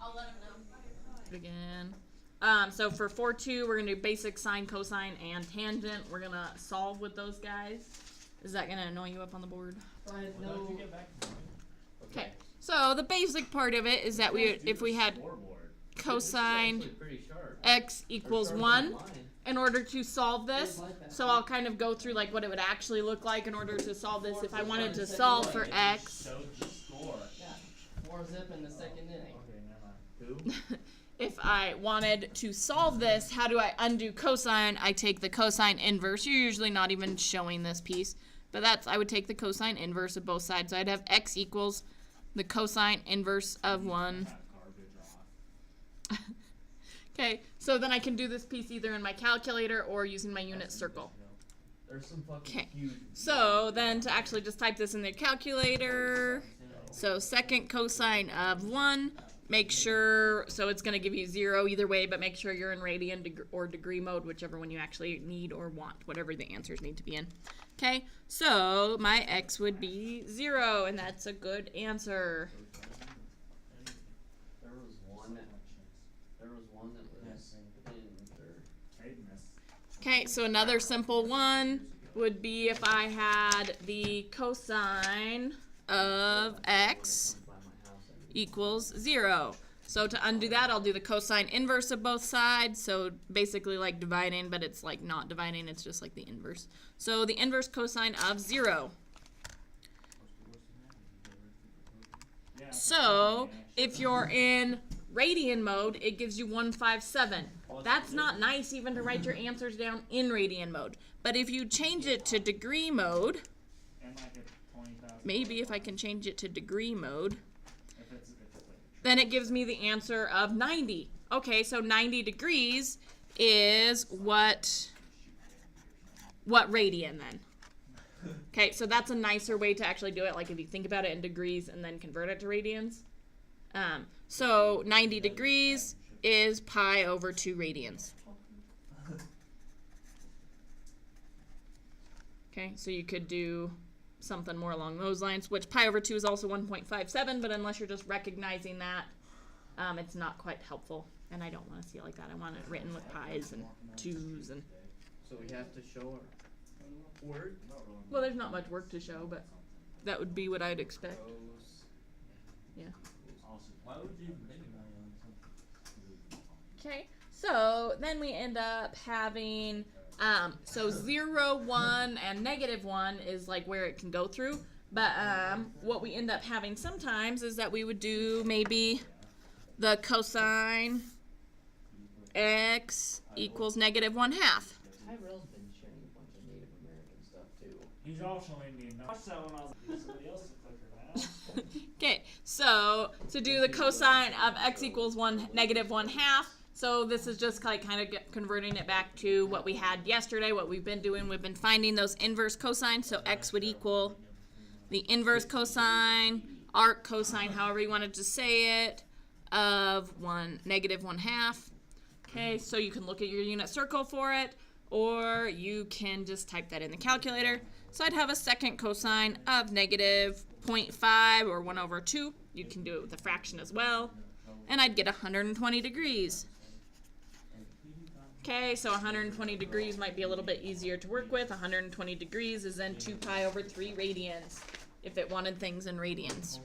I'll let him know. Again. So for 4-2, we're going to do basic sine, cosine, and tangent. We're going to solve with those guys. Is that going to annoy you up on the board? No. Okay. So the basic part of it is that if we had cosine x equals 1 in order to solve this. So I'll kind of go through like what it would actually look like in order to solve this if I wanted to solve for x. 4-zip in the second inning. If I wanted to solve this, how do I undo cosine? I take the cosine inverse. You're usually not even showing this piece, but I would take the cosine inverse of both sides. So I'd have x equals the cosine inverse of 1. Okay, so then I can do this piece either in my calculator or using my unit circle. Okay, so then to actually just type this in the calculator, so second cosine of 1, make sure, so it's going to give you 0 either way, but make sure you're in radian or degree mode, whichever one you actually need or want, whatever the answers need to be in. Okay, so my x would be 0, and that's a good answer. Okay, so another simple one would be if I had the cosine of x equals 0. So to undo that, I'll do the cosine inverse of both sides. So basically like dividing, but it's like not dividing, it's just like the inverse. So the inverse cosine of 0. So if you're in radian mode, it gives you 157. That's not nice even to write your answers down in radian mode. But if you change it to degree mode, maybe if I can change it to degree mode, then it gives me the answer of 90. Okay, so 90 degrees is what radian then? Okay, so that's a nicer way to actually do it, like if you think about it in degrees and then convert it to radians. So 90 degrees is pi over 2 radians. Okay, so you could do something more along those lines, which pi over 2 is also 1.57, but unless you're just recognizing that, it's not quite helpful. And I don't want to see it like that. I want it written with pi's and 2's. And So we have to show our word? well, there's not much work to show, but that would be what I'd expect. Yeah. Okay, so then we end up having, so 0, 1, and -1 is like where it can go through. But what we end up having sometimes is that we would do maybe the cosine x equals -1/2. Tyrell's been sharing a bunch of Native American stuff too. He's also Indian. I watched that when I was somebody else to click her that. Okay, so to do the cosine of x equals -1/2, so this is just like kind of converting it back to what we had yesterday, what we've been doing. We've been finding those inverse cosines, so x would equal the inverse cosine, arc cosine, however you wanted to say it, of -1/2. Okay, so you can look at your unit circle for it, or you can just type that in the calculator. So I'd have a second cosine of -0.5 or 1/2. You can do it with a fraction as well. And I'd get 120 degrees. Okay, so 120 degrees might be a little bit easier to work with. 120 degrees is then 2 pi over 3 radians, if it wanted things in radians.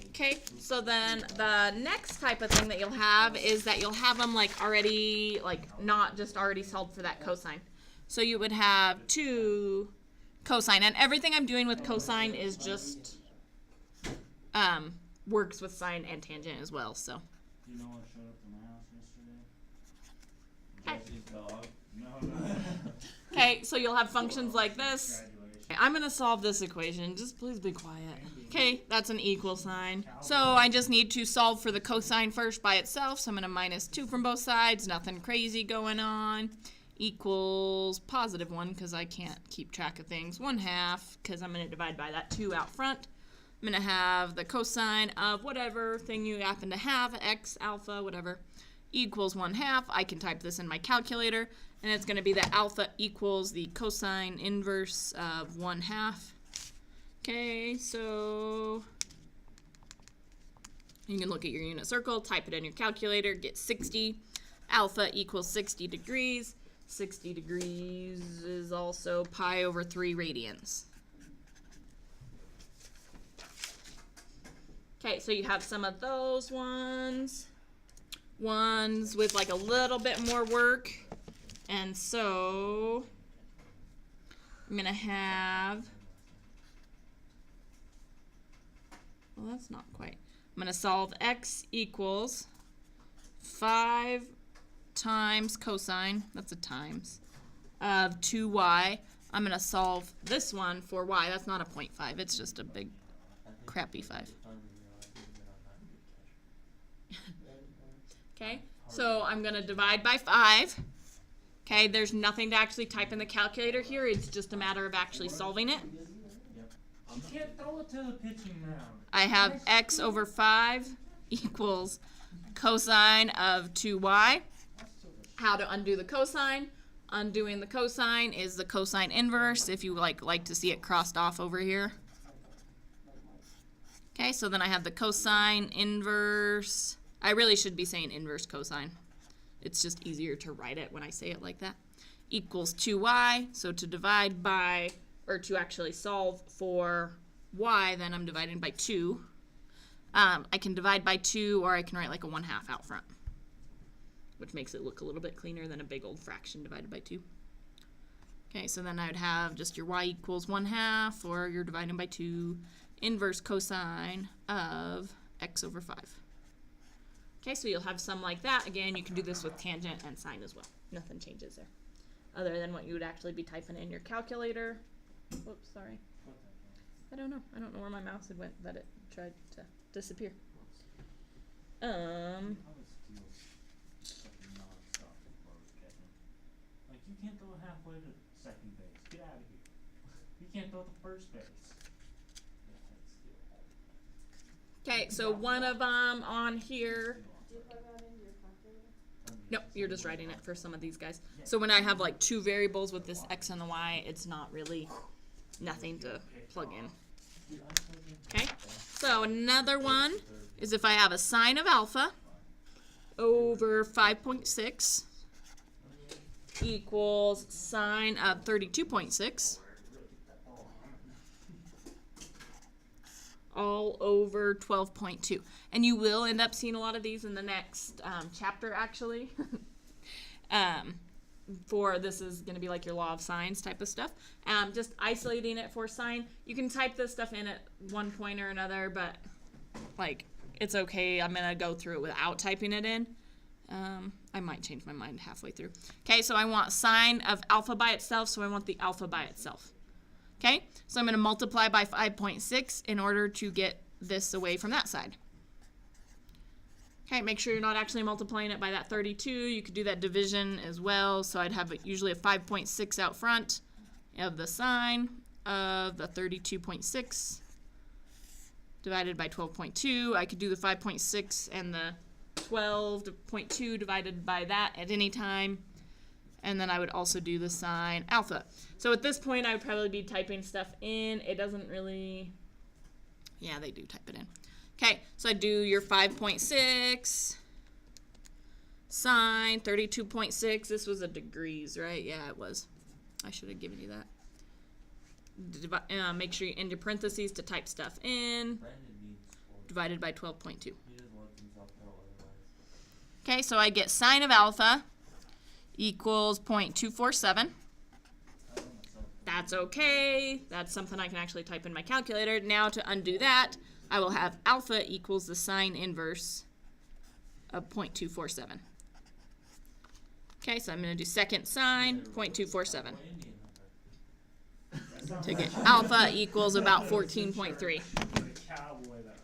Okay, so then the next type of thing that you'll have is that you'll have them like already, like not just already solved for that cosine. So you would have 2 cosine, and everything I'm doing with cosine is just works with sine and tangent as well. So. Do you know what showed up to my house yesterday? Okay, so you'll have functions like this. I'm going to solve this equation. Just please be quiet. Okay, that's an equal sign. So I just need to solve for the cosine first by itself. So I'm going to -2 from both sides. Nothing crazy going on. Equals +1 because I can't keep track of things. 1/2 because I'm going to divide by that 2 out front. I'm going to have the cosine of whatever thing you happen to have, x, alpha, whatever, equals 1/2. I can type this in my calculator, and it's going to be that alpha equals the cosine inverse of 1/2. Okay, so you can look at your unit circle, type it in your calculator, get 60. Alpha equals 60 degrees. 60 degrees is also pi over 3 radians. Okay, so you have some of those ones with like a little bit more work. And so I'm going to have, well, that's not quite. I'm going to solve x equals 5 times cosine, that's a times, of 2y. I'm going to solve this one for y. That's not a 0.5. It's just a big crappy 5. Okay, so I'm going to divide by 5. Okay, there's nothing to actually type in the calculator here. It's just a matter of actually solving it. You can't throw it to the pitching mound. I have x over 5 equals cosine of 2y. How to undo the cosine? Undoing the cosine is the cosine inverse, if you like to see it crossed off over here. Okay, so then I have the cosine inverse. I really should be saying inverse cosine. It's just easier to write it when I say it like that. Equals 2y. So to divide by, or to actually solve for y, then I'm dividing by 2. I can divide by 2, or I can write like a 1/2 out front, which makes it look a little bit cleaner than a big old fraction divided by 2. Okay, so then I would have just your y equals 1/2, or you're dividing by 2, inverse cosine of x over 5. Okay, so you'll have some like that. Again, you can do this with tangent and sine as well. Nothing changes there, other than what you would actually be typing in your calculator. Whoops, sorry. I don't know. I don't know where my mouse had went that it tried to disappear. Like, you can't throw it halfway to second base. Get out of here. You can't throw it to first base. Okay, so one of them on here. Nope, you're just writing it for some of these guys. So when I have like 2 variables with this x and the y, it's not really nothing to plug in. Okay, so another one is if I have a sine of alpha over 5.6 equals sine of 32.6 all over 12.2. And you will end up seeing a lot of these in the next chapter, actually. For this is going to be like your law of sines type of stuff. Just isolating it for sine. You can type this stuff in at one point or another, but like it's okay. I'm going to go through it without typing it in. I might change my mind halfway through. Okay, so I want sine of alpha by itself, so I want the alpha by itself. Okay, so I'm going to multiply by 5.6 in order to get this away from that side. Okay, make sure you're not actually multiplying it by that 32. You could do that division as well. So I'd have usually a 5.6 out front of the sine of the 32.6 divided by 12.2. I could do the 5.6 and the 12.2 divided by that at any time. And then I would also do the sine alpha. So at this point, I would probably be typing stuff in. It doesn't really, yeah, they do type it in. Okay, so I do your 5.6 sine 32.6. This was a degrees, right? Yeah, it was. I should have given you that. Make sure you end your parentheses to type stuff in. Divided by 12.2. Okay, so I get sine of alpha equals 0.247. That's okay. That's something I can actually type in my calculator. Now to undo that, I will have alpha equals the sine inverse of 0.247. Okay, so I'm going to do second sine, 0.247. To get alpha equals about 14.3. The cowboy that